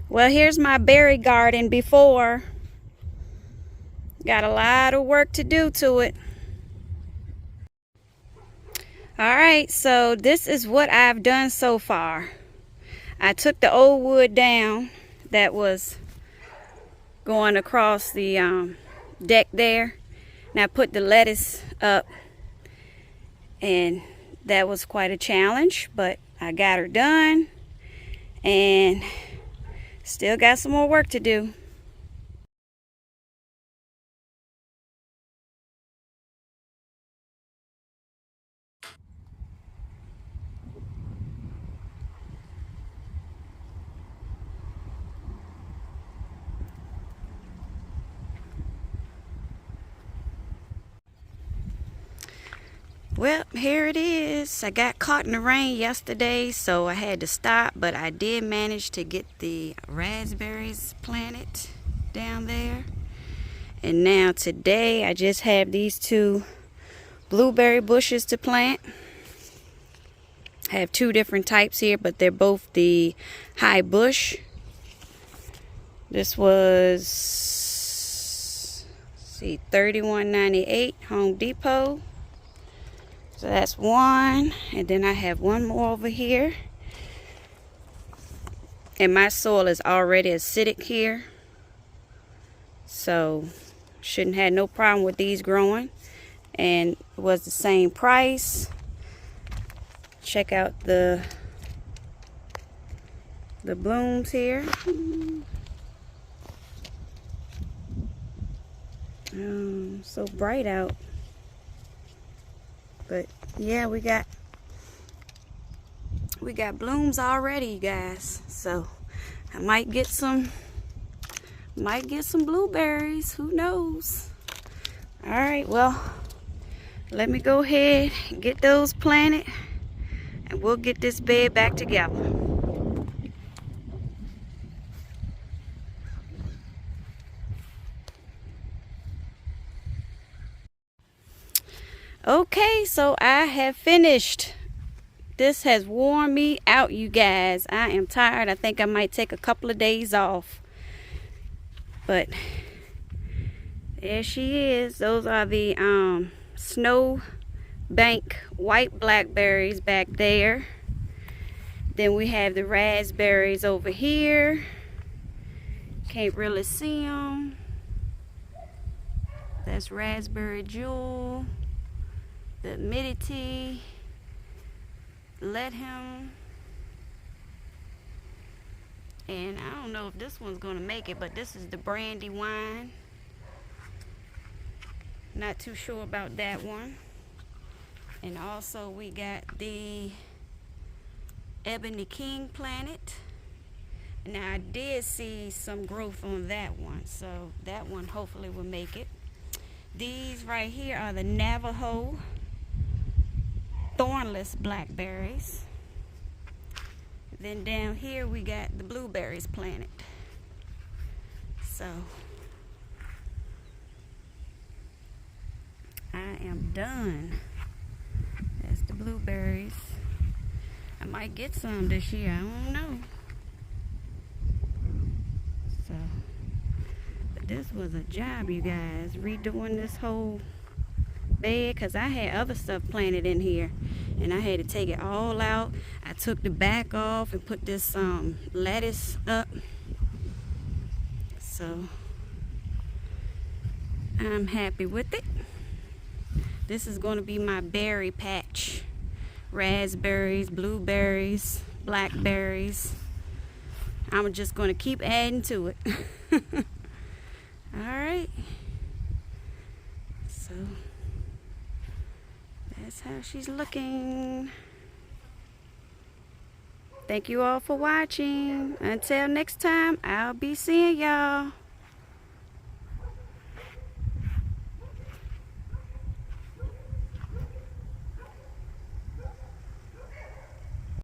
Well, here's my berry garden before. Got a lot of work to do to it. Alright, so this is what I've done so far. I took the old wood down that was going across the deck there. And I put the lettuce up. And that was quite a challenge, but I got her done. And still got some more work to do. Well, here it is. I got caught in the rain yesterday, so I had to stop, but I did manage to get the raspberries planted down there. And now today I just have these two blueberry bushes to plant. I have two different types here, but they're both the high bush. This was, see, $31.98 Home Depot. So that's one, and then I have one more over here. And my soil is already acidic here, so shouldn't have no problem with these growing. And it was the same price. Check out the blooms here. So bright out. But yeah, we got blooms already, you guys. So I might get some blueberries, who knows. All right, well, let me go ahead and get those planted, and we'll get this bed back together. Okay, so I have finished. This has worn me out, you guys. I am tired. I think I might take a couple of days off. But there she is. Those are the snow bank white blackberries back there. Then we have the raspberries over here. Can't really see them. That's raspberry jewel. The humidity, let him, and I don't know if this one's gonna make it, but this is the brandy wine. Not too sure about that one. And also we got the ebony king planet. Now I did see some growth on that one, so that one hopefully will make it. These right here are the Navajo thornless blackberries. Then down here we got the blueberries planted. So I am done. That's the blueberries. I might get some this year, I don't know. So, but this was a job, you guys, redoing this whole bed, because I had other stuff planted in here and I had to take it all out. I took the back off and put this lettuce up. So I'm happy with it. This is going to be my berry patch. Raspberries, blueberries, blackberries. I'm just going to keep adding to it. All right. So that's how she's looking. Thank you all for watching. Until next time, I'll be seeing y'all.